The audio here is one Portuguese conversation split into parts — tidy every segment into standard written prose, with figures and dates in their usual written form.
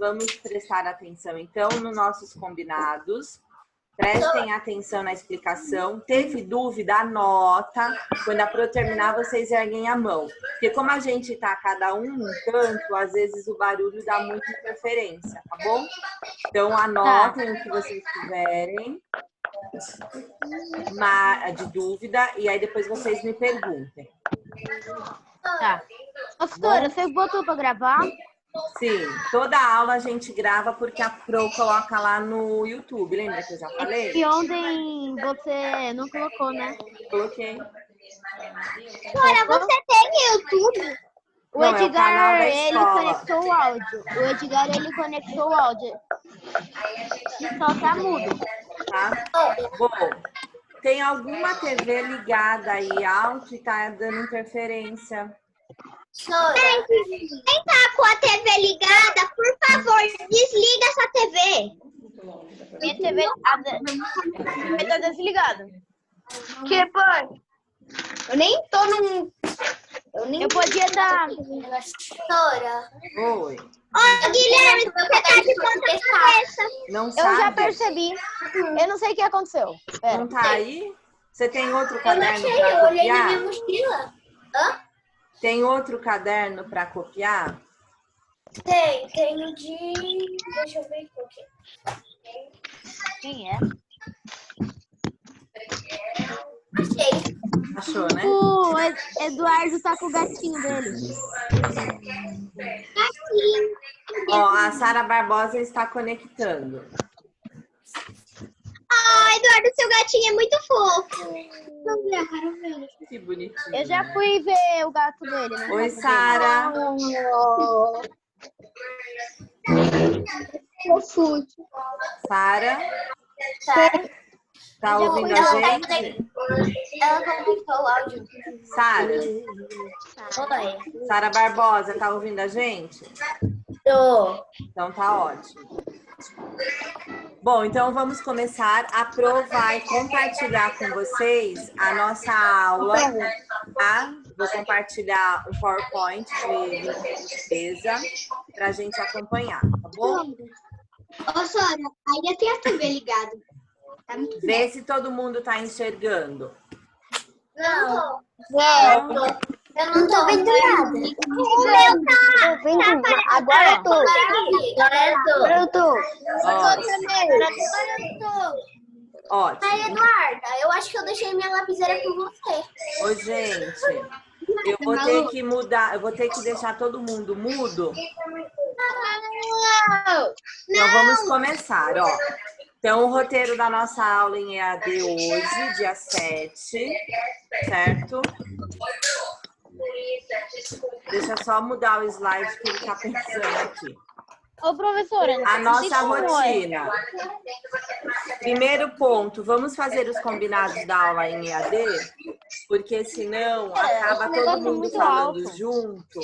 vamos prestar atenção, então, nos nossos combinados. Prestem atenção na explicação. Teve dúvida, anota. Quando a Pro terminar, vocês erguem a mão. Porque como a gente tá cada um num canto, às vezes o barulho dá muita interferência, tá bom? Então, anotem o que vocês tiverem de dúvida e aí depois vocês me perguntem. Tá. Pastora, você botou para gravar? Sim, toda aula a gente grava porque a Pro coloca lá no YouTube, lembra que eu já falei? E ontem você não colocou, né? Coloquei. Agora, você tem YouTube? O Não, é o canal da Edgar, ele escola. conectou o áudio. O Edgar, ele conectou o áudio. E só tá mudo. Tá? Bom, tem alguma TV ligada aí alto e tá dando interferência? Quem tá com a TV ligada, por favor, desliga essa TV. Minha TV tá desligada. Que pai? Eu nem tô num... Eu podia dar... Pastora. Oi. Ô, Guilherme, você tá de ponta cabeça. Não Eu sabe? já percebi. Eu não sei o que aconteceu. Pera. Não tá aí? Você tem outro Eu não caderno achei, para eu olhei na minha copiar? mochila. Hã? Tem outro caderno para copiar? Tenho de... Deixa eu ver aqui. Quem é? Achei. Achou, né? O Eduardo tá com o gatinho dele. Ó, a Sara Barbosa está conectando. Ah, Eduardo, seu gatinho é muito fofo. Vamos ver, quero ver. Que bonitinho. Eu já fui ver o gato dele, né? Oi, Sara. Fofo. Sara, tá ouvindo a gente? Ela conectou o áudio. Sara, Oi. Sara Barbosa, tá ouvindo a gente? Tô. Então tá ótimo. Bom, então vamos começar. A Pro vai compartilhar com vocês a nossa aula, tá? Vou compartilhar um PowerPoint de limpeza para a gente acompanhar, tá bom? Ô, Sora, ainda tem a TV ligada. Tá muito Vê se todo mundo tá enxergando. Não. Não? Eu não tô vendo nada. O meu tá. Tô vendo. Agora eu tô. Agora eu tô. Ótimo. Aí, Eduarda, eu acho que eu deixei minha lapiseira com você. Ô, gente, eu vou ter que mudar, eu vou ter que deixar todo mundo mudo. Então vamos começar, ó. Então, o roteiro da nossa aula em EAD hoje, dia 7, certo? Deixa eu só mudar o slide que ele tá pensando aqui. Ô, professora. A nossa rotina. Primeiro ponto, vamos fazer os combinados da aula em EAD? Porque senão acaba todo mundo falando junto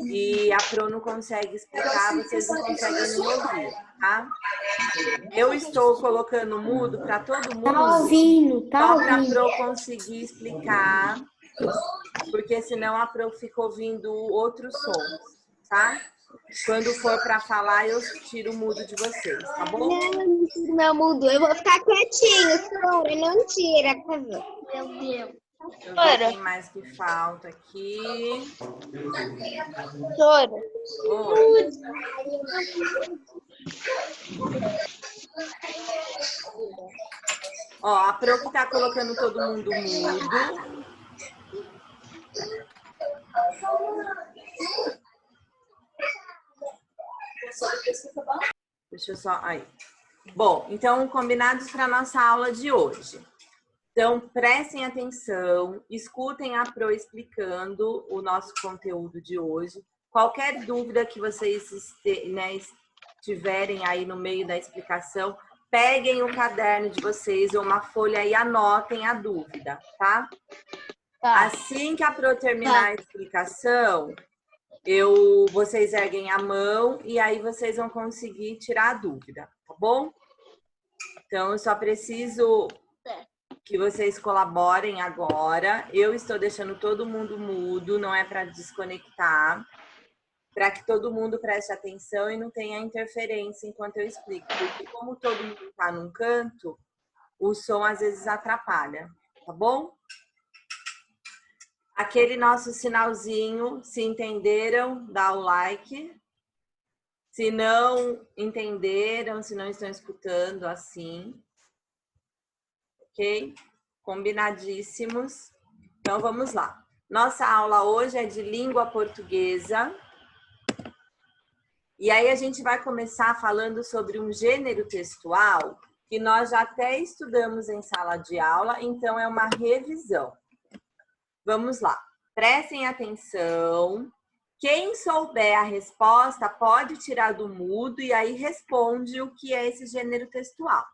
e a Pro não consegue explicar, vocês não conseguem me ouvir, tá? Eu estou colocando mudo para todo mundo, só para a Pro conseguir explicar, porque senão a Pro fica ouvindo outros sons, tá? Quando for para falar, eu tiro o mudo de vocês, tá bom? Não tira meu mudo. Eu vou ficar quietinho, Sora. Não tira. Meu Deus. Deixa eu ver quem mais que falta aqui. Sora. Oi. Ó, a Pro que tá colocando todo mundo mudo. Deixa eu só... Aí. Bom, então, combinados para nossa aula de hoje. Então, prestem atenção, escutem a Pro explicando o nosso conteúdo de hoje. Qualquer dúvida que vocês tiverem aí no meio da explicação, peguem o caderno de vocês ou uma folha e anotem a dúvida, tá? Tá. Assim que a Pro terminar a explicação, vocês erguem a mão e aí vocês vão conseguir tirar a dúvida, tá bom? Então, eu só preciso que vocês colaborem agora. Eu estou deixando todo mundo mudo, não é para desconectar. para que todo mundo preste atenção e não tenha interferência enquanto eu explico. Porque como todo mundo está num canto, o som às vezes atrapalha, tá bom? Aquele nosso sinalzinho, se entenderam, dá o like. Se não entenderam, se não estão escutando assim, ok? Combinadíssimos. Então, vamos lá. Nossa aula hoje é de língua portuguesa. E aí a gente vai começar falando sobre um gênero textual que nós já até estudamos em sala de aula, então é uma revisão. Vamos lá. Prestem atenção. Quem souber a resposta pode tirar do mudo e aí responde o que é esse gênero textual.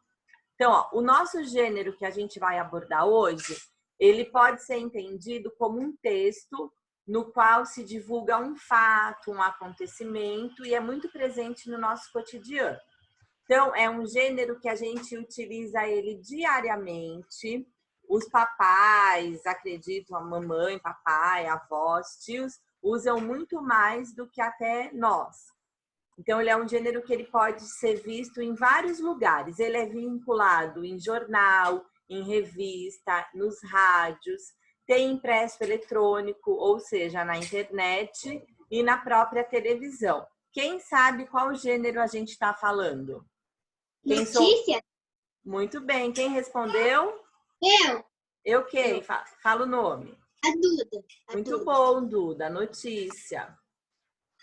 Então, ó, o nosso gênero que a gente vai abordar hoje, ele pode ser entendido como um texto no qual se divulga um fato, um acontecimento e é muito presente no nosso cotidiano. Então, é um gênero que a gente utiliza ele diariamente. Os papais, acredito, a mamãe, papai, avós, tios, usam muito mais do que até nós. Então, ele é um gênero que ele pode ser visto em vários lugares. Ele é vinculado em jornal, em revista, nos rádios, tem impresso eletrônico, ou seja, na internet e na própria televisão. Quem sabe qual gênero a gente está falando? Notícia? Muito bem. Quem respondeu? Eu quem? Fala o nome. A Duda. Muito bom, Duda. Notícia.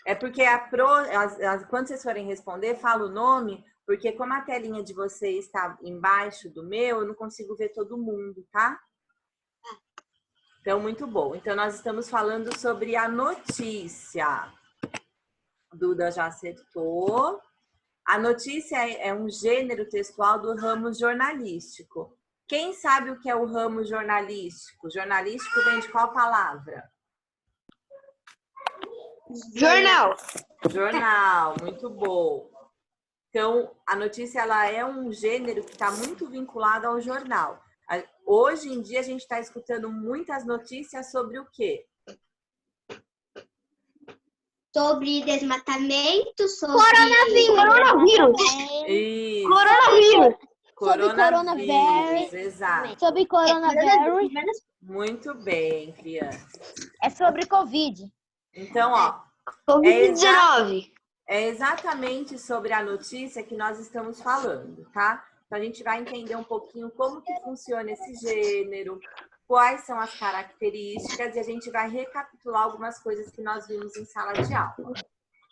É porque quando vocês forem responder, fala o nome, porque como a telinha de vocês está embaixo do meu, eu não consigo ver todo mundo, tá? Então, muito bom. Então, nós estamos falando sobre a notícia. Duda já acertou. A notícia é um gênero textual do ramo jornalístico. Quem sabe o que é o ramo jornalístico? Jornalístico vem de qual palavra? Jornal. Jornal, muito bom. Então, a notícia ela é um gênero que está muito vinculado ao jornal. Hoje em dia, a gente está escutando muitas notícias sobre o quê? Sobre desmatamento, sobre... Coronavírus. Isso. Coronavírus. Exato. Sobre coronavírus. Muito bem, criança. É sobre Covid. Então, ó, Covid-19. é exatamente sobre a notícia que nós estamos falando, tá? Então, a gente vai entender um pouquinho como que funciona esse gênero, quais são as características e a gente vai recapitular algumas coisas que nós vimos em sala de aula.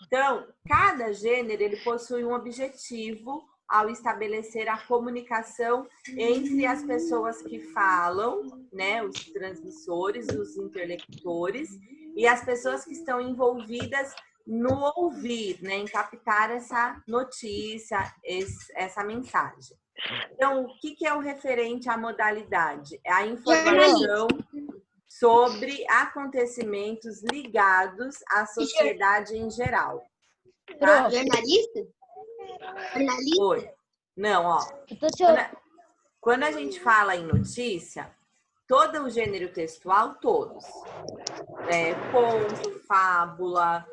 Então, cada gênero ele possui um objetivo ao estabelecer a comunicação entre as pessoas que falam, né, os transmissores, os interlocutores, e as pessoas que estão envolvidas no ouvir, né, em captar essa notícia, essa mensagem. Então, o que é o referente à modalidade? É a informação sobre acontecimentos ligados à sociedade em geral. Tá? Jornalista? Jornalista? Oi. Não, ó. Quando a gente fala em notícia, todo o gênero textual, todos. Conto, fábula,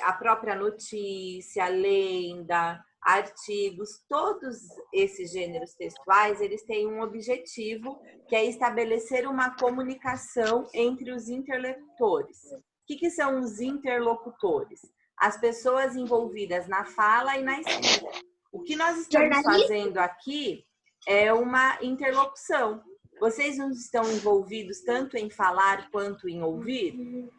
a própria notícia, lenda, artigos, todos esses gêneros textuais, eles têm um objetivo, que é estabelecer uma comunicação entre os interlocutores. O que são os interlocutores? As pessoas envolvidas na fala e na escrita. O que nós estamos fazendo aqui é uma interlocução. Vocês não estão envolvidos tanto em falar quanto em ouvir?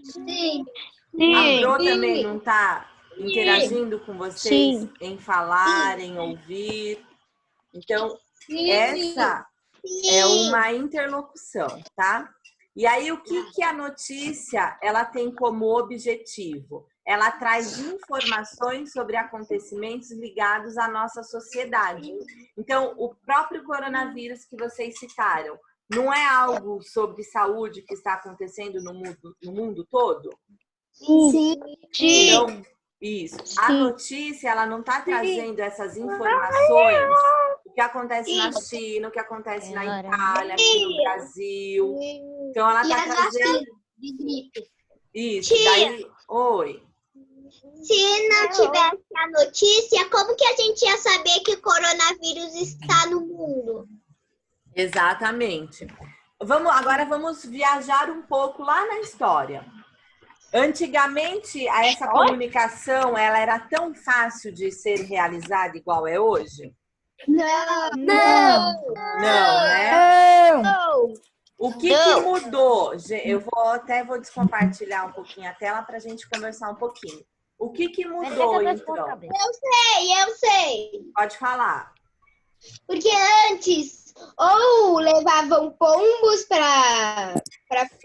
Sim. A Bro também não está interagindo com vocês em falar, em ouvir? Então, essa é uma interlocução, tá? E aí, o que a notícia ela tem como objetivo? Ela traz informações sobre acontecimentos ligados à nossa sociedade. Então, o próprio coronavírus que vocês citaram, não é algo sobre saúde que está acontecendo no mundo todo? Sim. Então, isso. A notícia, ela não está trazendo essas informações, o que acontece na China, o que acontece na Itália, aqui no Brasil. Então, ela está trazendo... de gripe. Isso, Tia. daí... Oi. Se não tivesse a notícia, como que a gente ia saber que o coronavírus está no mundo? Exatamente. Agora vamos viajar um pouco lá na história. Antigamente, essa comunicação ela era tão fácil de ser realizada igual é hoje? Não. Não, né? Não. O que mudou? Eu vou descompartilhar um pouquinho a tela para a gente conversar um pouquinho. O que mudou, então? Eu sei. Pode falar. Porque antes, ou levavam pombos para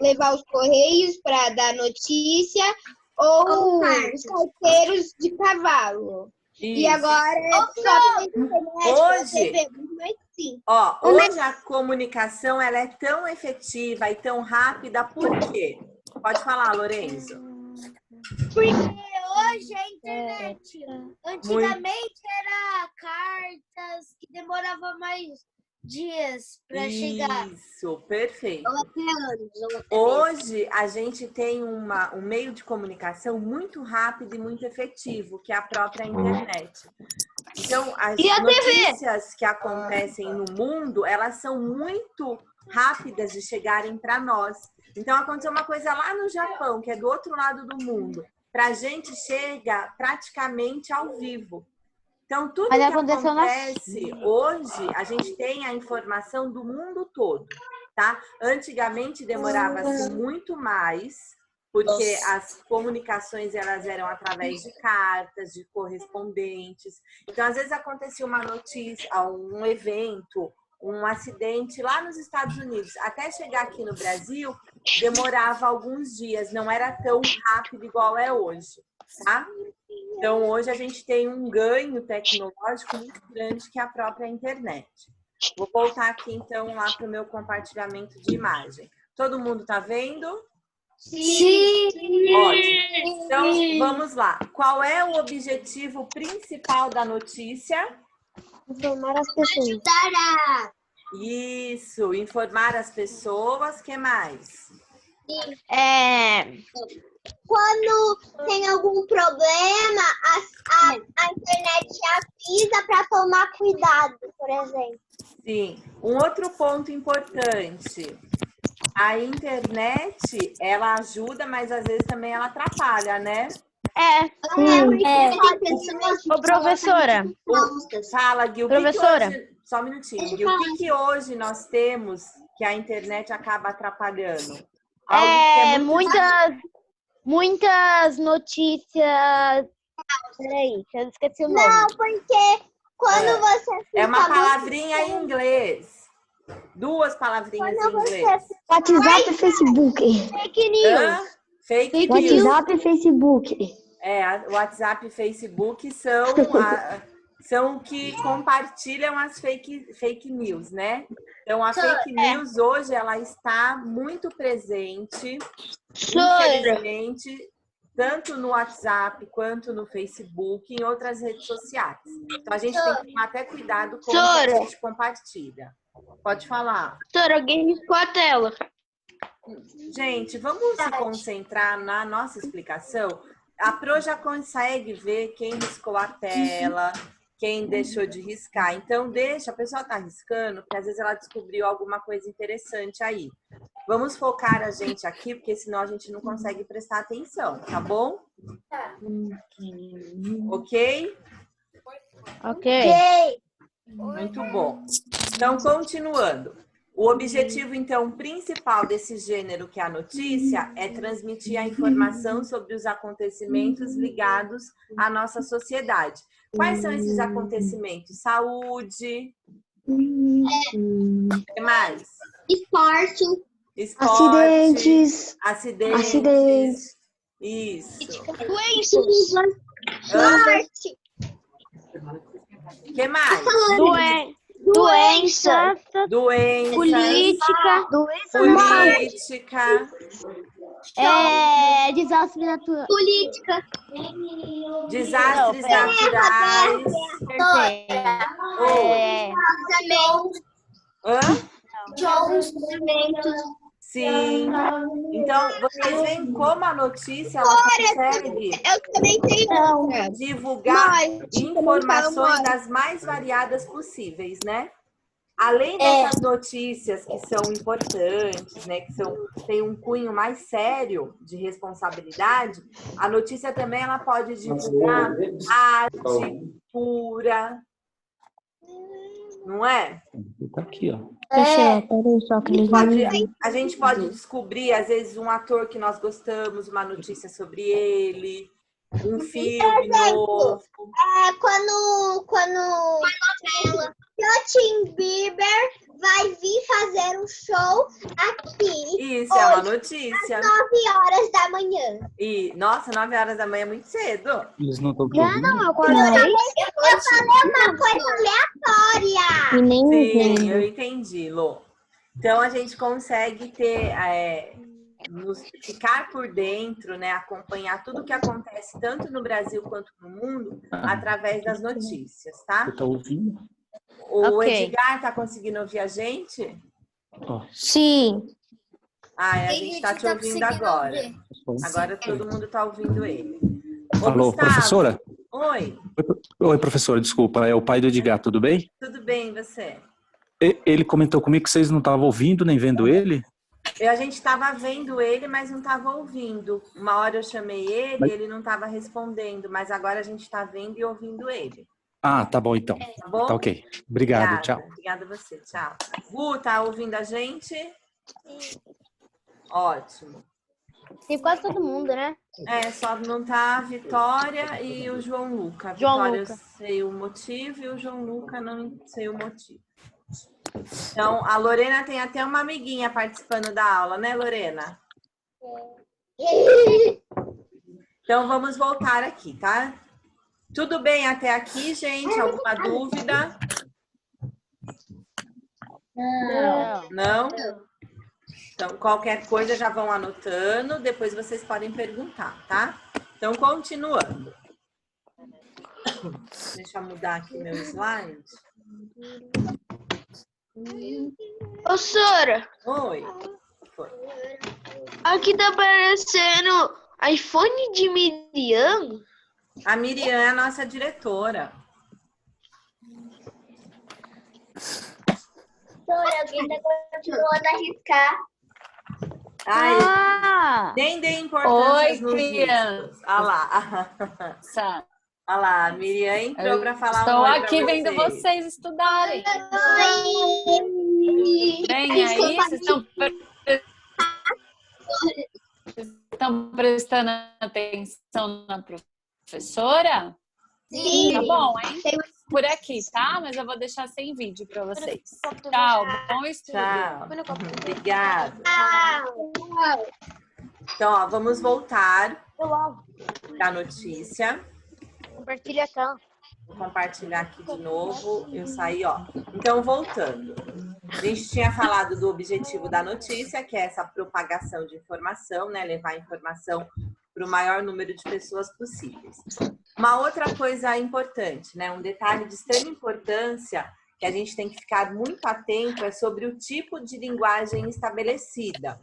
levar os correios para dar notícia, ou os carteiros de cavalo. Isso. E agora é só hoje, hoje a comunicação ela é tão efetiva e tão rápida, por quê? Pode falar, Lorenzo. Porque hoje a internet. Antigamente era cartas que demoravam mais dias para chegar. Isso, perfeito. Ou até anos. Hoje a gente tem um meio de comunicação muito rápido e muito efetivo, que é a própria internet. Então, as notícias que acontecem no mundo, elas são muito rápidas de chegarem para nós. Então, aconteceu uma coisa lá no Japão, que é do outro lado do mundo. Para a gente chega praticamente ao vivo. Então, tudo que acontece hoje, a gente tem a informação do mundo todo, tá? Antigamente demorava-se muito mais, porque as comunicações elas eram através de cartas, de correspondentes. Então, às vezes acontecia uma notícia, um evento, um acidente lá nos Estados Unidos. Até chegar aqui no Brasil, demorava alguns dias, não era tão rápido igual é hoje, tá? Então, hoje a gente tem um ganho tecnológico muito grande que é a própria internet. Vou voltar aqui, então, lá para o meu compartilhamento de imagem. Todo mundo está vendo? Sim. Ótimo. Então, vamos lá. Qual é o objetivo principal da notícia? Informar as pessoas. Isso, informar as pessoas. O que mais? Quando tem algum problema, a internet avisa para tomar cuidado, por exemplo. Sim. Um outro ponto importante. A internet, ela ajuda, mas às vezes também ela atrapalha, né? Ô, professora. Fala, Gui. Professora. Só um minutinho. Gui, o que hoje nós temos que a internet acaba atrapalhando? Muitas notícias. Peraí, eu esqueci o nome. Não, porque quando você é uma palavrinha em inglês. Duas palavrinhas em inglês. WhatsApp e Facebook. Fake news. Fake news. WhatsApp e Facebook. WhatsApp e Facebook são que compartilham as fake news, né? Então, a fake news hoje, ela está muito presente, infelizmente, tanto no WhatsApp quanto no Facebook e em outras redes sociais. Então, a gente tem que tomar até cuidado com o que a gente compartilha. Pode falar. Doutora, alguém riscou a tela. Gente, vamos se concentrar na nossa explicação. A Pro já consegue ver quem riscou a tela, quem deixou de riscar. Então, a pessoa está riscando, porque às vezes ela descobriu alguma coisa interessante aí. Vamos focar a gente aqui, porque senão a gente não consegue prestar atenção, tá bom? Ok? Ok. Muito bom. Então, continuando. O objetivo, então, principal desse gênero que é a notícia é transmitir a informação sobre os acontecimentos ligados à nossa sociedade. Quais são esses acontecimentos? Saúde. O que mais? Esporte. Acidentes. Isso. Morte. O que mais? Doença. Política. Desastres naturais. Desastres naturais. Sim. Então, vocês veem como a notícia ela consegue Eu também tenho outra. divulgar Mãe, informações mãe. das mais variadas possíveis, né? Além dessas notícias que são importantes, né, que tem um cunho mais sério de responsabilidade, a notícia também ela pode divulgar arte pura, não é? Tá aqui, ó. Peraí, só que eles não me viram. A gente pode descobrir, às vezes, um ator que nós gostamos, uma notícia sobre ele, um filme novo. Quando Justin Bieber vai vir fazer um show aqui. Isso, é uma notícia. Às 9h da manhã. E, nossa, 9h da manhã é muito cedo. Eles não estão Já não, eu acordei. Eu falei uma coisa aleatória. E nem Sim, vendo. eu entendi, Lô. Então, a gente consegue ter, ficar por dentro, né? Acompanhar tudo o que acontece tanto no Brasil quanto no mundo através das notícias, tá? Você tá ouvindo? O Ok. Edgar tá conseguindo ouvir a gente? Ó, Sim. Ah, a Tem gente gente tá que te tá ouvindo conseguindo agora. ouvir. Agora todo mundo tá ouvindo ele. Ô, Alô, Gustavo. professora? Oi, Oi, professora, desculpa, é o pai do Edgar, tudo bem? tudo bem, e você? Ele comentou comigo que vocês não estavam ouvindo nem vendo ele? A gente estava vendo ele, mas não estava ouvindo. Uma hora eu chamei ele e ele não estava respondendo, mas agora a gente está vendo e ouvindo ele. Ah, tá bom então. Tá bom? Tá ok. Obrigado, Obrigada. tchau. Obrigada a você, tchau. Gu, tá ouvindo a gente? Ótimo. Tem quase todo mundo, né? Só não tá a Vitória e o João Luca. A João Vitória Luca. eu sei o motivo e o João Luca não sei o motivo. Então, a Lorena tem até uma amiguinha participando da aula, né, Lorena? Então, vamos voltar aqui, tá? Tudo bem até aqui, gente? Alguma dúvida? Não? Então, qualquer coisa já vão anotando, depois vocês podem perguntar, tá? Então, continuando. Deixa eu mudar aqui meu slide. Ô, Sora, Oi. Foi. aqui tá aparecendo iPhone de Miriam. A Miriam é a nossa diretora. Alguém tá continuando a riscar. Ai, nem dê importância nos riscos. Olha lá. Olha lá, a Miriam entrou para falar Estou um oi aqui pra vendo vocês estudarem. Oi! Bem aí, vocês estão prestando atenção na professora? Sim. Tá bom, hein? Por aqui, tá? Mas eu vou deixar sem vídeo para vocês. Tchau, bom estudo. Tchau. Obrigada. Então, ó, vamos voltar para a notícia. Compartilha a tela. Vou compartilhar aqui de novo. Eu saí, ó. Então, voltando. A gente tinha falado do objetivo da notícia, que é essa propagação de informação, né? Levar a informação para o maior número de pessoas possíveis. Uma outra coisa importante, né? Um detalhe de extrema importância que a gente tem que ficar muito atento é sobre o tipo de linguagem estabelecida.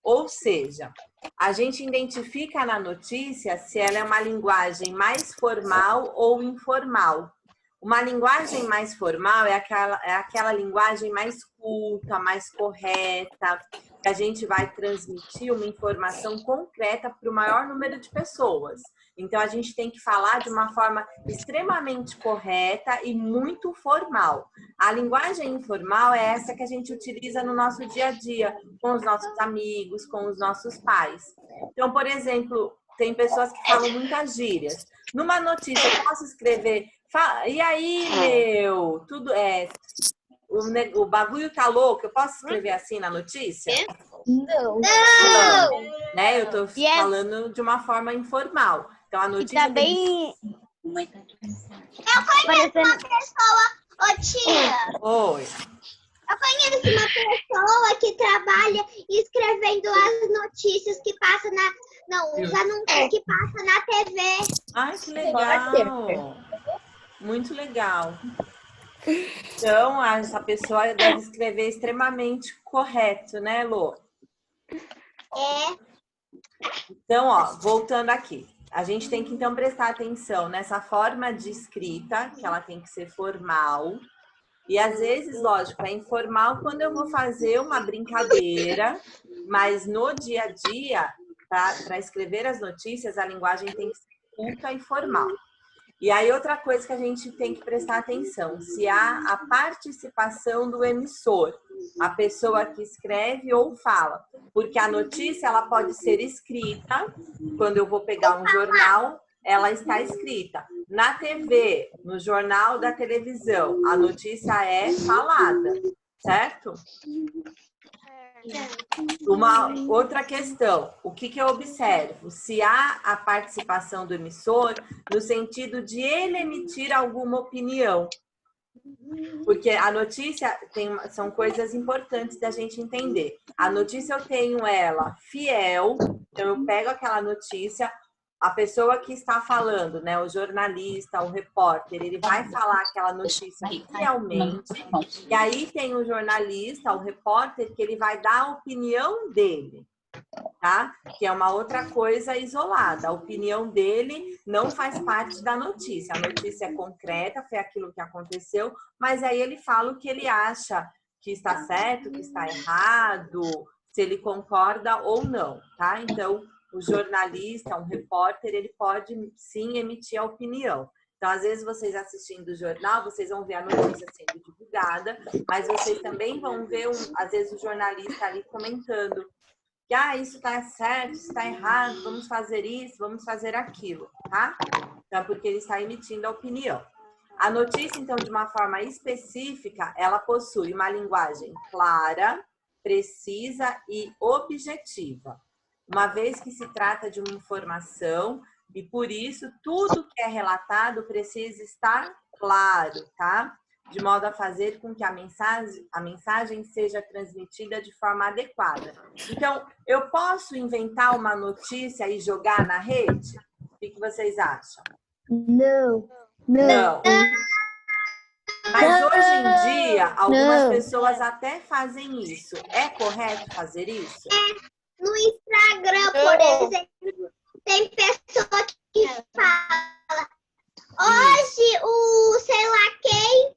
Ou seja, a gente identifica na notícia se ela é uma linguagem mais formal ou informal. Uma linguagem mais formal é aquela linguagem mais culta, mais correta, que a gente vai transmitir uma informação concreta para o maior número de pessoas. Então, a gente tem que falar de uma forma extremamente correta e muito formal. A linguagem informal é essa que a gente utiliza no nosso dia a dia, com os nossos amigos, com os nossos pais. Então, por exemplo, tem pessoas que falam muitas gírias. Numa notícia, eu posso escrever... E aí, meu? Tudo é... O bagulho tá louco. Eu posso escrever assim na notícia? Não. Né? Eu tô falando de uma forma informal. Então, a notícia... Tá bem... Eu conheço uma pessoa, ô tia. Oi. Eu conheço uma pessoa que trabalha escrevendo as notícias que passam na... Não, os anúncios que passam na TV. Ai, que legal. Muito legal. Então, essa pessoa deve escrever extremamente correto, né, Lô? Então, ó, voltando aqui. A gente tem que, então, prestar atenção nessa forma de escrita, que ela tem que ser formal. E, às vezes, lógico, é informal quando eu vou fazer uma brincadeira, mas no dia a dia, para escrever as notícias, a linguagem tem que ser culta e formal. E aí, outra coisa que a gente tem que prestar atenção, se há a participação do emissor, a pessoa que escreve ou fala. Porque a notícia, ela pode ser escrita, quando eu vou pegar um jornal, ela está escrita. Na TV, no jornal da televisão, a notícia é falada, certo? Uma outra questão, o que eu observo? Se há a participação do emissor no sentido de ele emitir alguma opinião. Porque a notícia são coisas importantes da gente entender. A notícia eu tenho ela fiel, então eu pego aquela notícia, a pessoa que está falando, né, o jornalista, o repórter, ele vai falar aquela notícia fielmente, e aí tem o jornalista, o repórter, que ele vai dar a opinião dele, tá? Que é uma outra coisa isolada. A opinião dele não faz parte da notícia. A notícia é concreta, foi aquilo que aconteceu, mas aí ele fala o que ele acha que está certo, que está errado, se ele concorda ou não, tá? Então, o jornalista, um repórter, ele pode sim emitir a opinião. Então, às vezes, vocês assistindo o jornal, vocês vão ver a notícia sendo divulgada, mas vocês também vão ver, às vezes, o jornalista ali comentando que isso está certo, isso está errado, vamos fazer isso, vamos fazer aquilo, tá? Então, porque ele está emitindo a opinião. A notícia, então, de uma forma específica, ela possui uma linguagem clara, precisa e objetiva. Uma vez que se trata de uma informação, e por isso tudo que é relatado precisa estar claro, tá? De modo a fazer com que a mensagem seja transmitida de forma adequada. Então, eu posso inventar uma notícia e jogar na rede? O que vocês acham? Não. Mas hoje em dia, algumas pessoas até fazem isso. É correto fazer isso? No Instagram, por exemplo, tem pessoa que fala: hoje o sei lá quem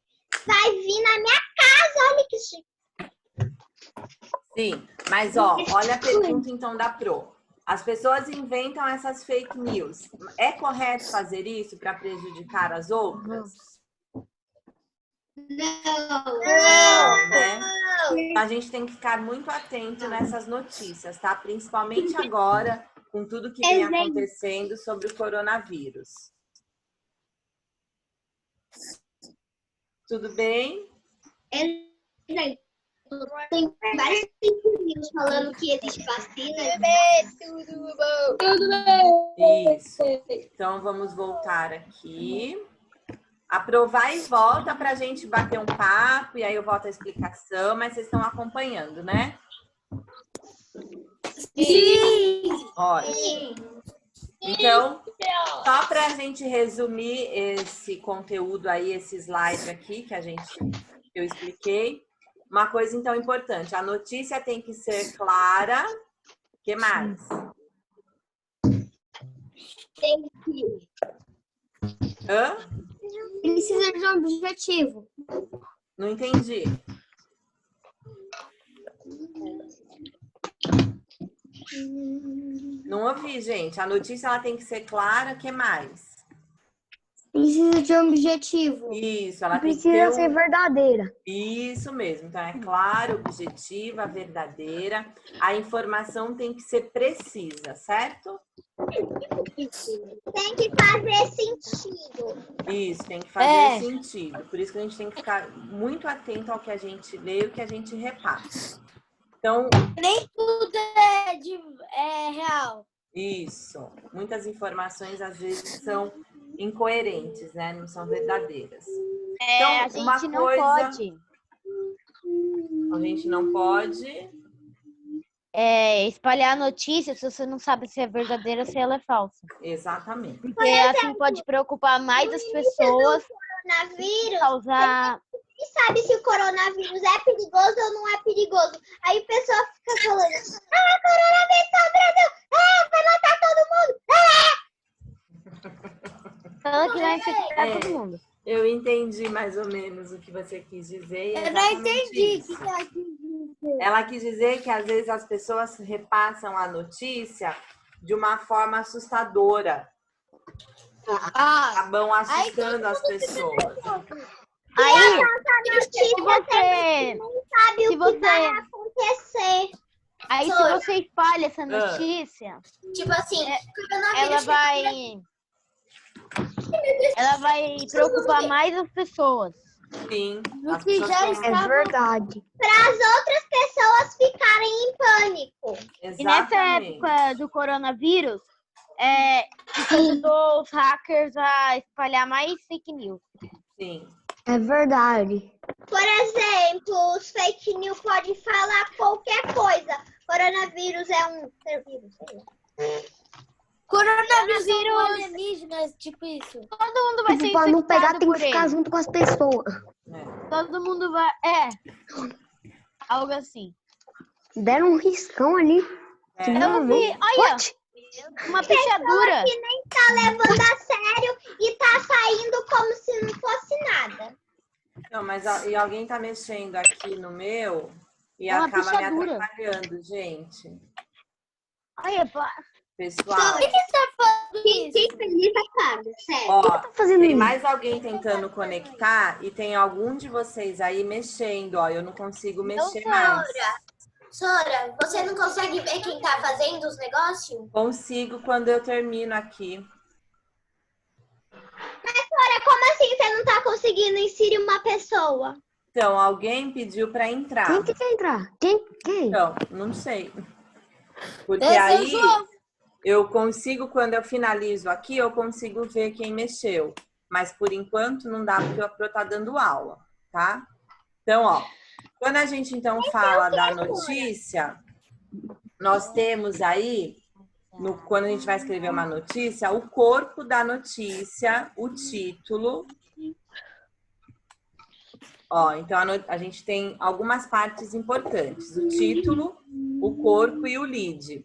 vai vir na minha casa, olha que chique. Sim, mas olha a pergunta então da Pro. As pessoas inventam essas fake news. É correto fazer isso para prejudicar as outras? Não. Né? A gente tem que ficar muito atento nessas notícias, tá? Principalmente agora, com tudo que vem acontecendo sobre o coronavírus. Tudo bem? Tem vários vídeos falando que existe vacina. Tudo bem. Isso. Então, vamos voltar aqui. Aprovar e volta para a gente bater um papo, e aí eu volto a explicação, mas vocês estão acompanhando, né? Sim. Ótimo. Então, só para a gente resumir esse conteúdo aí, esse slide aqui que eu expliquei. Uma coisa, então, importante. A notícia tem que ser clara. O que mais? Tem que... Hã? Precisa de um objetivo. Não entendi. Não ouvi, gente. A notícia ela tem que ser clara. O que mais? Precisa de um objetivo. Isso, ela tem que Precisa ter ser verdadeira. Isso mesmo. Então, é clara, objetiva, verdadeira. A informação tem que ser precisa, certo? Tem que fazer sentido. Isso, tem que fazer sentido. Por isso que a gente tem que ficar muito atento ao que a gente lê e o que a gente repassa. Então, Nem tudo é real. isso. Muitas informações, às vezes, são incoerentes, né? Não são verdadeiras. A gente não pode. A gente não pode... espalhar notícias se você não sabe se é verdadeira ou se ela é falsa. Exatamente. Porque assim pode preocupar mais as pessoas Coronavírus. causar sabe se o coronavírus é perigoso ou não é perigoso. Aí a pessoa fica falando, coronavírus no Brasil, vai matar todo mundo. Fala que vai infectar todo mundo. Eu entendi mais ou menos o que você quis dizer. Eu não entendi o isso. que ela quis dizer. Ela quis dizer que às vezes as pessoas repassam a notícia de uma forma assustadora. Acabam assustando as pessoas. Aí, Se você não sabe o que vai acontecer. Aí se você espalha essa notícia, Tipo assim, ela vai preocupar mais as pessoas. Sim. o que já está verdade. Para as outras pessoas ficarem em pânico. E nessa época do coronavírus, isso ajudou os hackers a espalhar mais fake news. Sim. É verdade. Por exemplo, os fake news podem falar qualquer coisa. Coronavírus é um ser vírus, sei lá. Coronavírus alienígenas, tipo isso. Todo mundo vai ser Pra não pegar, infectado tem por que ficar ele. junto com as pessoas. Todo mundo vai... algo assim. Deram um riscão ali. Eu vi, olha, uma pichadura. Que nem tá levando a sério e tá saindo como se não fosse nada. Não, mas e alguém tá mexendo aqui no meu e É uma acaba pichadura. me atrapalhando, gente. Olha, pá. Pessoal, Por que você tá falando isso? Quem fez isso é claro, sério. ó, Fazendo tem isso. mais alguém tentando conectar e tem algum de vocês aí mexendo, ó. Eu não consigo mexer mais. Sora, você não consegue ver quem tá fazendo os negócios? Consigo quando eu termino aqui. Olha, como assim você não tá conseguindo inserir uma pessoa? Então, alguém pediu para entrar. Quem que quer entrar? Quem? Então, não sei. Porque Esse é o aí João. eu consigo, quando eu finalizo aqui, eu consigo ver quem mexeu. Mas por enquanto não dá, porque a Pro tá dando aula, tá? Então, ó, quando a gente então fala da notícia, nós temos aí, quando a gente vai escrever uma notícia, o corpo da notícia, o título. Ó, então a gente tem algumas partes importantes: o título, o corpo e o lead.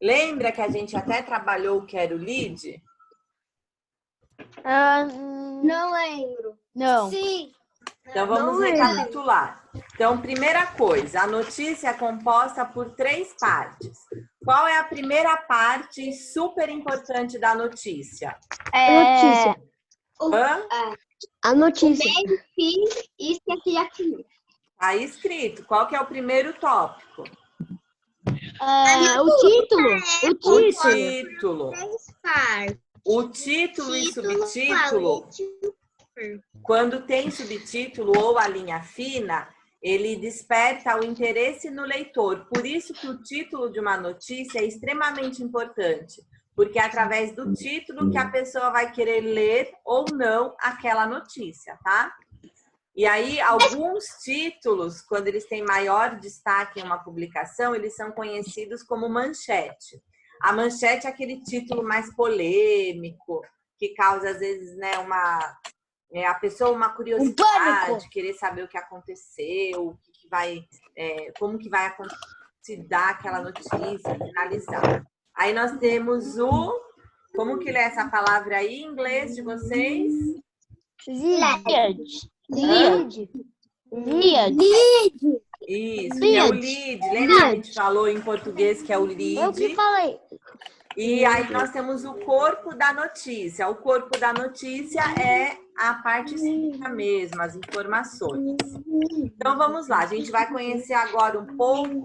Lembra que a gente até trabalhou o que era o lead? Não lembro. Não. Sim. Então vamos recapitular. Então, primeira coisa, a notícia é composta por 3 partes. Qual é a primeira parte super importante da notícia? Notícia. Hã? A notícia. Fim, isso e aqui aqui. Tá escrito. Qual que é o primeiro tópico? O título. O título. Três partes. O título e Título, subtítulo, colete. quando tem subtítulo ou a linha fina, ele desperta o interesse no leitor. Por isso que o título de uma notícia é extremamente importante, porque é através do título que a pessoa vai querer ler ou não aquela notícia, tá? E aí, alguns títulos, quando eles têm maior destaque em uma publicação, eles são conhecidos como manchete. A manchete é aquele título mais polêmico, que causa, às vezes, né, a pessoa uma curiosidade, querer saber o que aconteceu, como que vai se dar aquela notícia, finalizar. Aí nós temos como que lê essa palavra aí em inglês de vocês? Lead. Isso, que é o lead. Lembra que a gente falou em português que é o lead? Eu que falei. E aí nós temos o corpo da notícia. O corpo da notícia é a parte escrita mesmo, as informações. Então vamos lá, a gente vai conhecer agora um pouco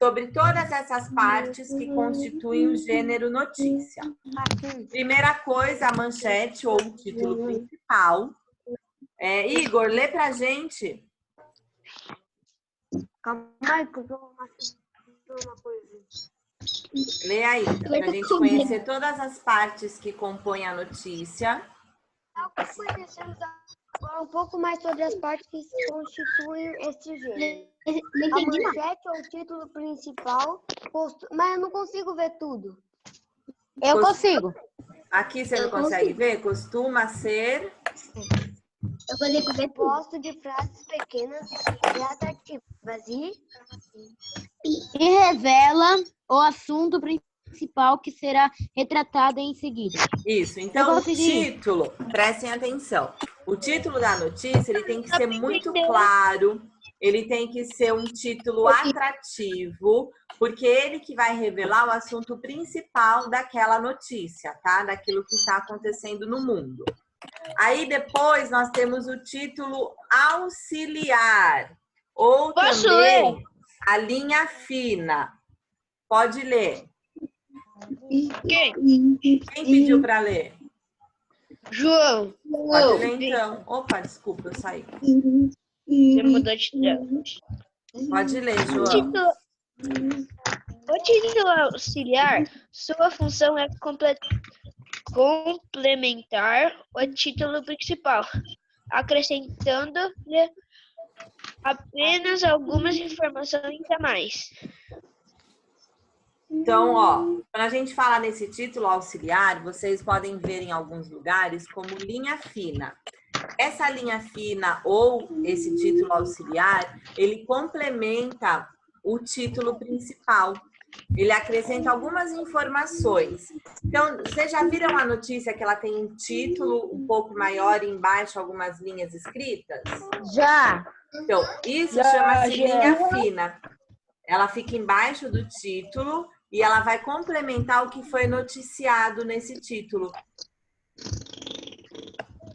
sobre todas essas partes que constituem o gênero notícia. Primeira coisa, a manchete ou o título principal. Igor, lê pra gente. Calma aí, que eu vou uma coisa. Lê aí, para a gente conhecer todas as partes que compõem a notícia. Conhecemos agora um pouco mais sobre as partes que constituem este gênero. A manchete ou o título principal, mas eu não consigo ver tudo. Eu consigo. Aqui você não consegue ver? Costuma ser... Eu vou ter que ver tudo. Gosto de frases pequenas e atrativas E revela o assunto principal que será retratado em seguida. Isso, então o consegui. título, prestem atenção. O título da notícia, ele tem que ser muito claro, ele tem que ser um título atrativo, porque ele que vai revelar o assunto principal daquela notícia, tá? Daquilo que está acontecendo no mundo. Aí depois nós temos o título auxiliar, ou também a linha fina. Pode ler. Quem pediu para ler? João. Pode ler então. Opa, desculpa, eu saí. Você mudou de tela. Pode ler, João. O título auxiliar, sua função é complementar o título principal, acrescentando-lhe apenas algumas informações a mais. Então, ó, quando a gente fala nesse título auxiliar, vocês podem ver em alguns lugares como linha fina. Essa linha fina ou esse título auxiliar, ele complementa o título principal. Ele acrescenta algumas informações. Então, vocês já viram a notícia que ela tem um título um pouco maior e embaixo algumas linhas escritas? Já. Então, isso chama-se linha fina. Ela fica embaixo do título e ela vai complementar o que foi noticiado nesse título.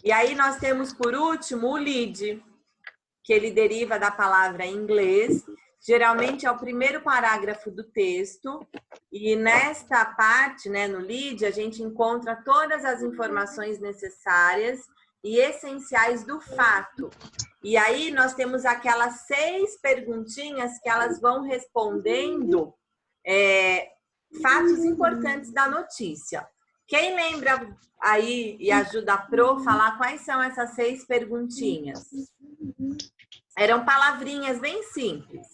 E aí nós temos, por último, o lead, que ele deriva da palavra em inglês. Geralmente é o primeiro parágrafo do texto. E nesta parte, né, no lead, a gente encontra todas as informações necessárias e essenciais do fato. E aí nós temos aquelas 6 perguntinhas que elas vão respondendo fatos importantes da notícia. Quem lembra aí e ajuda a Pro falar quais são essas 6 perguntinhas? Eram palavrinhas bem simples.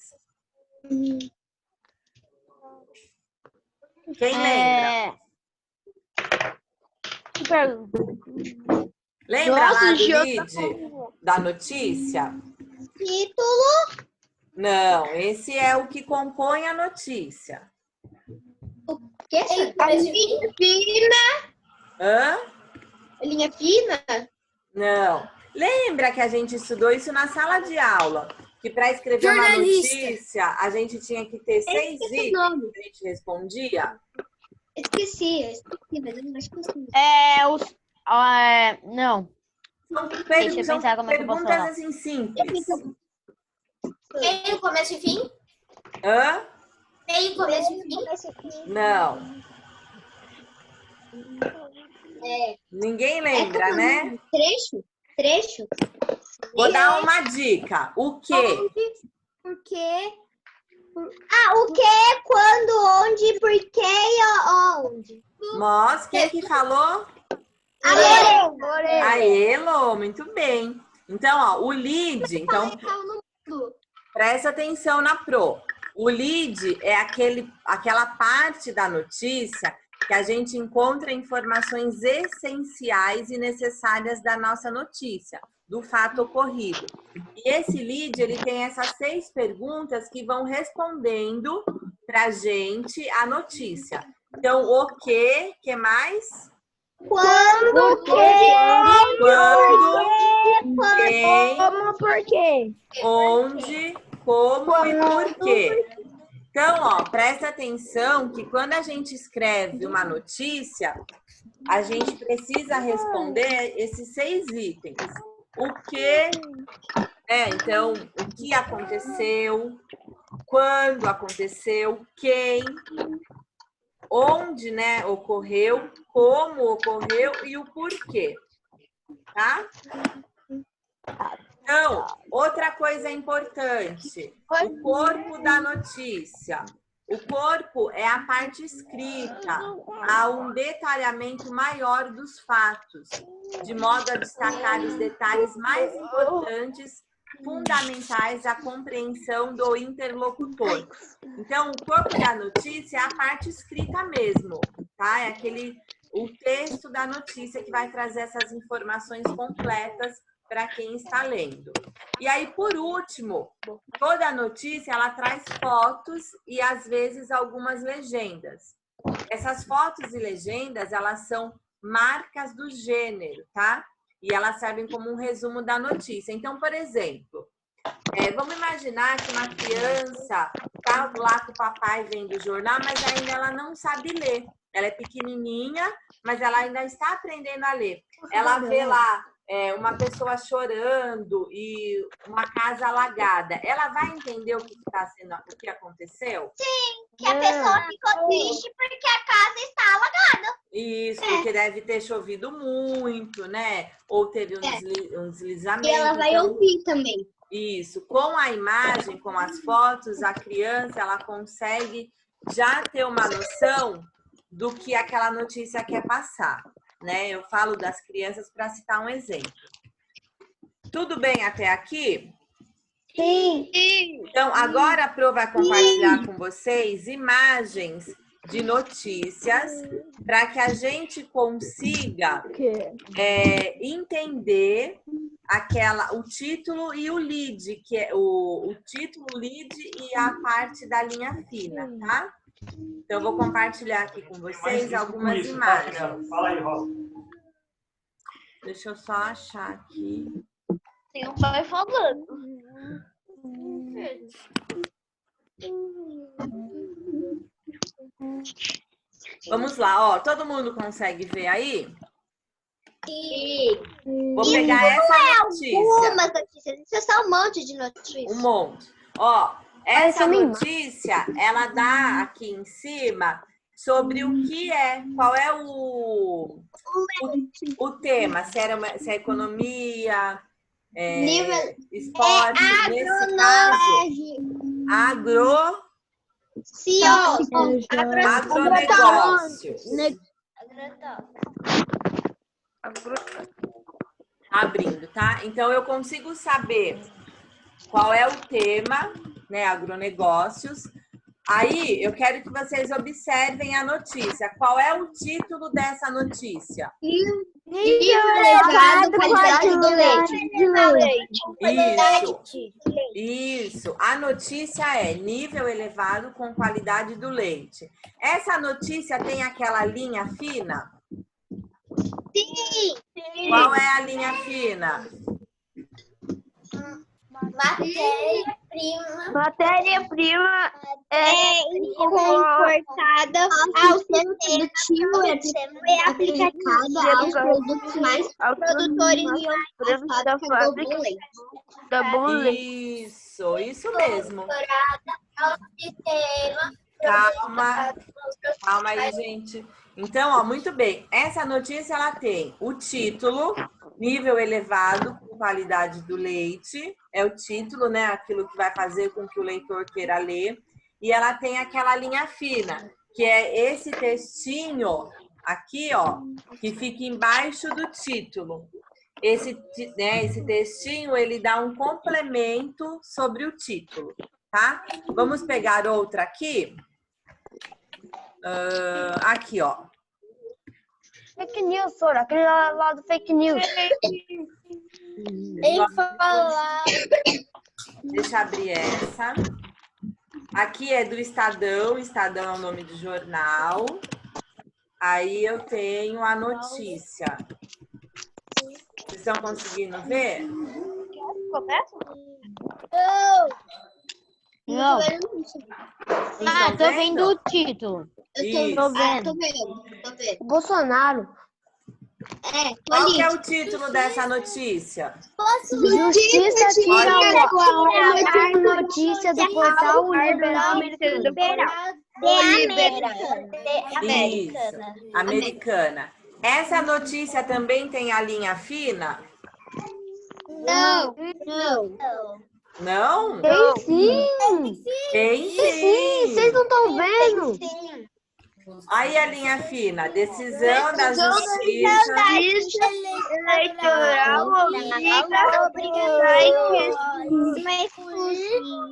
Quem lembra? Lembra lá do lead da notícia? Título. Não, esse é o que compõe a notícia. Que a linha fina. Hã? Linha fina? Não. Lembra que a gente estudou isso na sala de aula? Que para escrever uma notícia, a gente tinha que ter 6 itens que a gente respondia? Esqueci, mas eu não acho que Não. São Deixa eu pensar como é que eu posso perguntas falar. assim simples. Meio, começo e fim? Hã? Meio, começo e fim? Não. Ninguém lembra, né? Trecho. Vou dar uma dica. O quê? Por quê? O que, quando, onde, por quê e onde. Mós, quem que falou? A Elo, muito bem. Então, ó, o lead, então, presta atenção na Pro. O lead é aquela parte da notícia que a gente encontra informações essenciais e necessárias da nossa notícia, do fato ocorrido. E esse lead, ele tem essas 6 perguntas que vão respondendo pra gente a notícia. Então, o que mais? Quando, quem, Como, por quê? onde, como e por quê. Então, ó, presta atenção que quando a gente escreve uma notícia, a gente precisa responder esses 6 itens. O que, então, o que aconteceu, quando aconteceu, quem, onde, né, ocorreu, como ocorreu e o porquê, tá? Então, outra coisa importante, o corpo da notícia. O corpo é a parte escrita, há um detalhamento maior dos fatos, de modo a destacar os detalhes mais importantes, fundamentais à compreensão do interlocutor. Então, o corpo da notícia é a parte escrita mesmo, tá? É o texto da notícia que vai trazer essas informações completas para quem está lendo. E aí, por último, toda a notícia ela traz fotos e às vezes algumas legendas. Essas fotos e legendas, elas são marcas do gênero, tá? E elas servem como um resumo da notícia. Então, por exemplo, vamos imaginar que uma criança está lá com o papai vendo o jornal, mas ainda ela não sabe ler. Ela é pequenininha, mas ela ainda está aprendendo a ler. Ela vê lá uma pessoa chorando e uma casa alagada. Ela vai entender o que aconteceu? Sim, que a pessoa ficou triste porque a casa está alagada. Isso, porque deve ter chovido muito, né? Ou teve um deslizamento. E ela vai ouvir também. Isso, com a imagem, com as fotos, a criança ela consegue já ter uma noção do que aquela notícia quer passar, né? Eu falo das crianças para citar um exemplo. Tudo bem até aqui? Sim. Então, agora a Pro vai compartilhar com vocês imagens de notícias para que a gente consiga entender o título e o lead, que é o título, o lead e a parte da linha fina, tá? Então, eu vou compartilhar aqui com vocês algumas imagens. Fala aí, Rosa. Deixa eu só achar aqui. Tem um pai falando. Vamos lá, ó. Todo mundo consegue ver aí? Sim. Vou pegar essa notícia. Algumas notícias. Isso é só um monte de notícias. Um monte. Ó, essa notícia, ela dá aqui em cima sobre o que qual é o tema, se é economia, esporte, nesse caso, agronegócio. Abrindo, tá? Então, eu consigo saber qual é o tema, né? Agronegócios. Aí, eu quero que vocês observem a notícia. Qual é o título dessa notícia? Elevado qualidade do leite. Isso. A notícia é nível elevado com qualidade do leite. Essa notícia tem aquela linha fina? Sim. Qual é a linha fina? Matéria-prima importada ao ser produtivo e aplicada aos produtos mais produtores e da fábrica da Bom Leite. Isso mesmo. Calma aí, gente. Então, ó, muito bem. Essa notícia, ela tem o título, nível elevado com qualidade do leite. É o título, né? Aquilo que vai fazer com que o leitor queira ler. E ela tem aquela linha fina, que é esse textinho aqui, ó, que fica embaixo do título. Esse textinho, ele dá um complemento sobre o título, tá? Vamos pegar outra aqui. Aqui, ó. Fake news, Sora. Aquele lá do fake news. Deixa eu abrir essa. Aqui é do Estadão. Estadão é o nome do jornal. Aí eu tenho a notícia. Vocês estão conseguindo ver? Começa? Não. Estão Tô vendo o título. Isso. Tô vendo. Bolsonaro. Qual que é o título dessa notícia? Justiça tira a notícia do portal Liberal Isso, americana. Essa notícia também tem a linha fina? Não. Não? Tem sim. Tem Sim, sim. vocês não estão vendo? Aí a linha fina. Decisão da Justiça. Eleitoral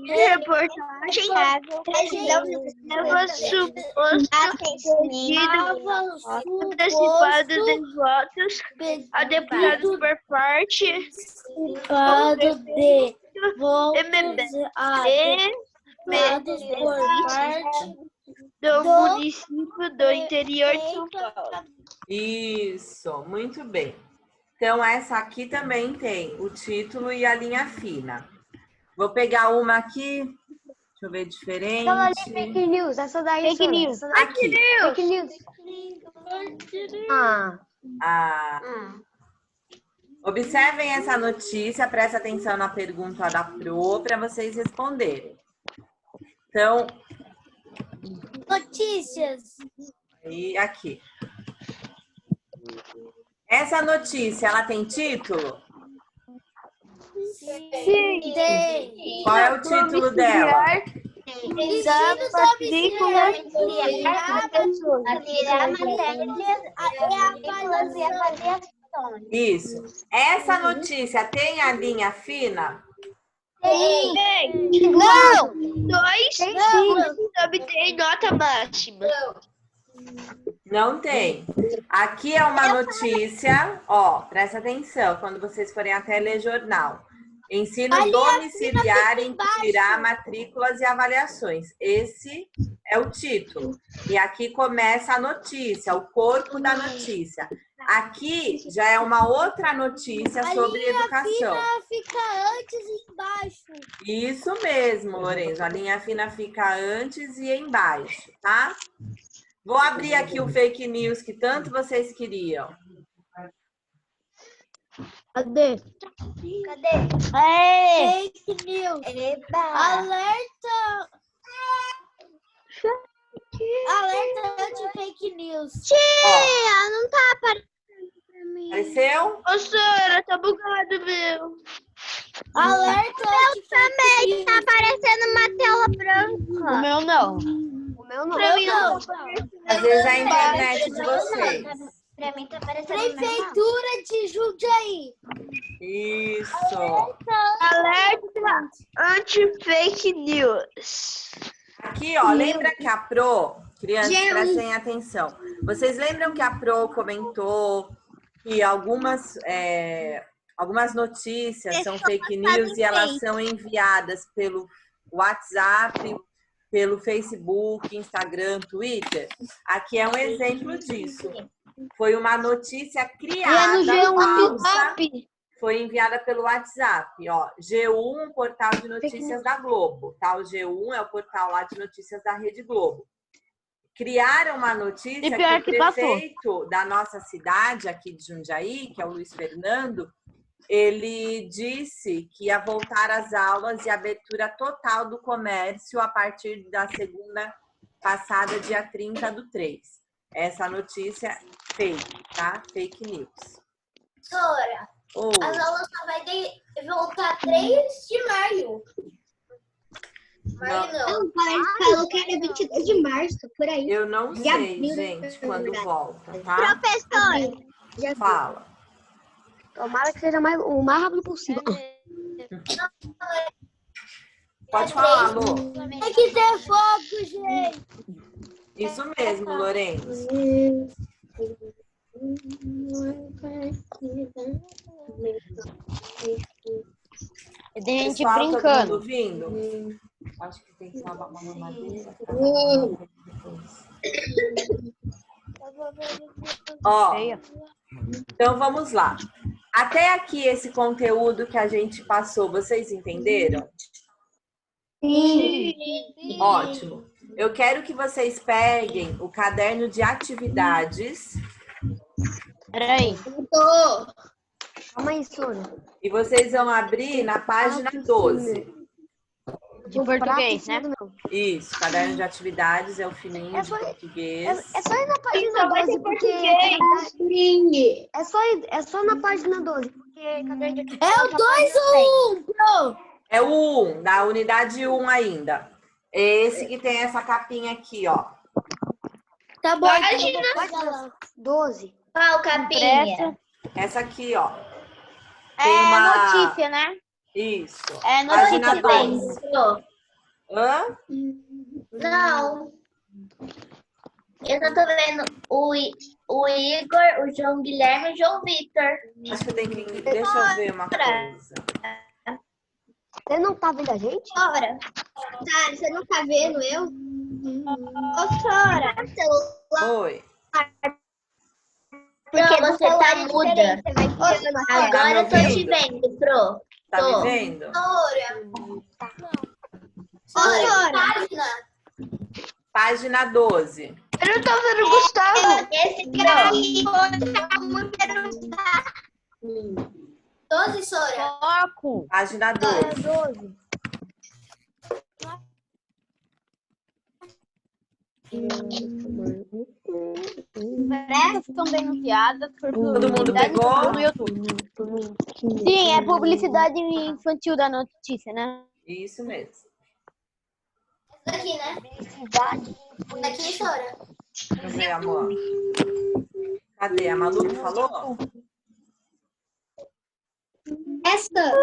reportagem leva suposto antecipado de votos a deputados por parte participado de votos dados por parte do município do interior de São Paulo. Isso, muito bem. Então, essa aqui também tem o título e a linha fina. Vou pegar uma aqui, deixa eu ver, diferente. Fake news, essa daí. Fake news. Aqui. Fake news. Observem essa notícia, presta atenção na pergunta da Pro para vocês responderem. Então, notícias. e aqui. Essa notícia, ela tem título? Sim. Qual é o título dela? Exames Isso. Essa notícia tem a linha fina? Não! 2 obtém nota máxima. Não tem. Aqui é uma notícia, ó, presta atenção, quando vocês forem até ler jornal. Ensino domiciliar incluirá matrículas e avaliações. Esse é o título. E aqui começa a notícia, o corpo da notícia. Aqui já é uma outra notícia sobre educação. A linha fina fica antes e embaixo. Isso mesmo, Lorenzo. A linha fina fica antes e embaixo, tá? Vou abrir aqui o fake news que tanto vocês queriam. Cadê? Fake news. Alerta. Alerta anti-fake news. Tia, não tá aparecendo pra mim. Apareceu? Ô, senhora, tá bugado, meu. Alerta anti-fake news. Tá aparecendo uma tela branca. O meu não. O meu não. Pra mim não. Às vezes é a internet de vocês. Pra mim tá aparecendo. Prefeitura de Jundiaí. Isso. Alerta anti-fake news. Aqui, ó, lembra que a Pro, crianças, prestem atenção. Vocês lembram que a Pro comentou que algumas notícias são fake news e elas são enviadas pelo WhatsApp, pelo Facebook, Instagram, Twitter? Aqui é um exemplo disso. Foi uma notícia criada, falsa, foi enviada pelo WhatsApp, ó. G1, portal de notícias da Globo, tá? O G1 é o portal lá de notícias da Rede Globo. Criaram uma notícia que o prefeito da nossa cidade, aqui de Jundiaí, que é o Luiz Fernando, ele disse que ia voltar às aulas e abertura total do comércio a partir da segunda passada, dia 30/3. Essa notícia fake, tá? Fake news. Professora, as aulas só vai voltar 3 de maio. Maio não. Falou que era 22 de março, por aí. Eu não sei, gente, quando volta, tá? Professor, Fala. Tomara que seja o mais rápido possível. Pode falar, Lu. tem que ter foco, gente. Isso mesmo, Lourenço. Tem gente Pessoal, todo brincando. mundo ouvindo? Acho que tem que salvar uma mamadeira. Ó, então vamos lá. Até aqui esse conteúdo que a gente passou, vocês entenderam? Sim. Ótimo. Eu quero que vocês peguem o caderno de atividades. Peraí. Calma aí, Sônia. E vocês vão abrir na página 12. De português, né? Isso, caderno de atividades é o fininho de português. É só ir na página 12, porque... É só na página 12, porque... É o 2 ou 1, Pro? É o 1, da unidade 1 ainda. Esse que tem essa capinha aqui, ó. Tá bom. Página 12. Qual capinha? Essa aqui, ó. É Tem uma... notícia, né? Isso. É Página notícia. 12. Hã? Não. Eu não tô vendo o Igor, o João Guilherme e o João Vitor. Acho que tem que... Deixa eu ver uma coisa. Você não tá vendo a gente? Sora. Tá, você não tá vendo eu? Ô, Sora. Oi. Porque Não, no você celular tá é muda. diferente, você vai vendo a tela. Agora eu tô me te vendo, Pro. Tá Tô. me vendo? Ô, Sora. Página. Página 12. Eu não tô vendo o Gustavo. Esse gravador tá muito elogiado. 12, Sora. Foco. Página 12. Essas são denunciadas por Todo mundo publicidade pegou? no YouTube. Sim, é publicidade infantil da notícia, né? Isso mesmo. Daqui, né? Daqui, Sora. Deixa eu ver, amor. Cadê? A Malu que falou? Essa.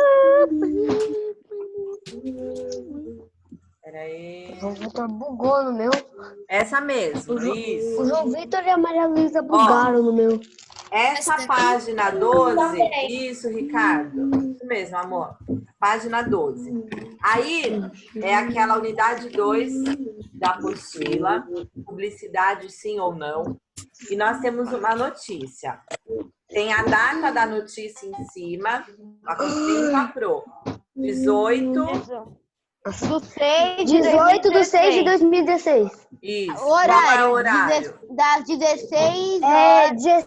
Peraí. O João Vitor bugou no meu. Essa mesmo, O isso. João Vitor e a Maria Luísa bugaram no meu. Essa página 12, isso, Ricardo. Isso mesmo, amor. Página 12. Aí é aquela unidade 2 da apostila, publicidade sim ou não. E nós temos uma notícia. Tem a data da notícia em cima, acompanhando a Pro. 18. Do 6 de 18 de 6 de 2016. Isso. Qual é o horário? Das 16 É horas. 16h59.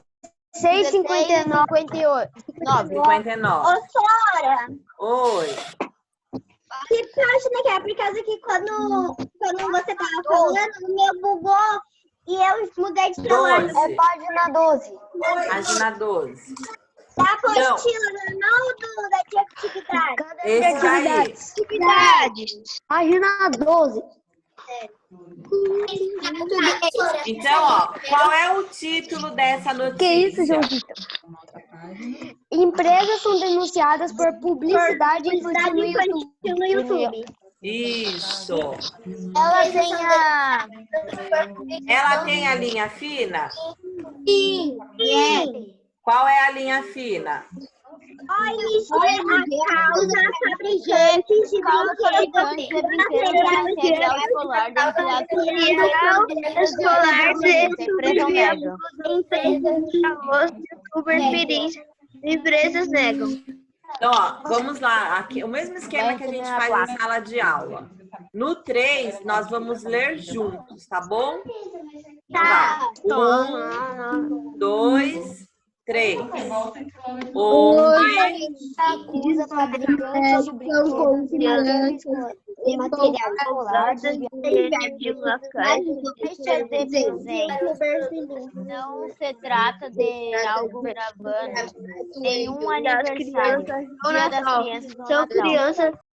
59. 59. Ô, Sora. Oi. Que página que é? Por causa que quando você tava falando, o meu bugou e eu mudei de celular. 12. É página 12. Página 12. Da apostila normal da de atividade. Cadê Esse aí. atividades? Página 12. Então, ó, qual é o título dessa notícia? Que isso, João Vitor? Empresas são denunciadas por publicidade infantil no YouTube. No YouTube. Isso. Ela tem a Ela tem a linha fina? Sim. Qual é a linha fina? Olha, a causa fabricantes de fabricantes de material escolar da entidade Escolar de empresa nega. empresas de famosos youtubers empresas negam. Então, ó, vamos lá. Aqui, o mesmo esquema que a gente faz na sala de aula. No 3, nós vamos ler juntos, tá bom? Tá. 1, 2, 3. Onde Acusa fabricantes de brinquedos e material escolar De locais. Deixa eu ter presente. Não se trata de algo gravando nenhum aniversário. Dia das Crianças no São Natal. crianças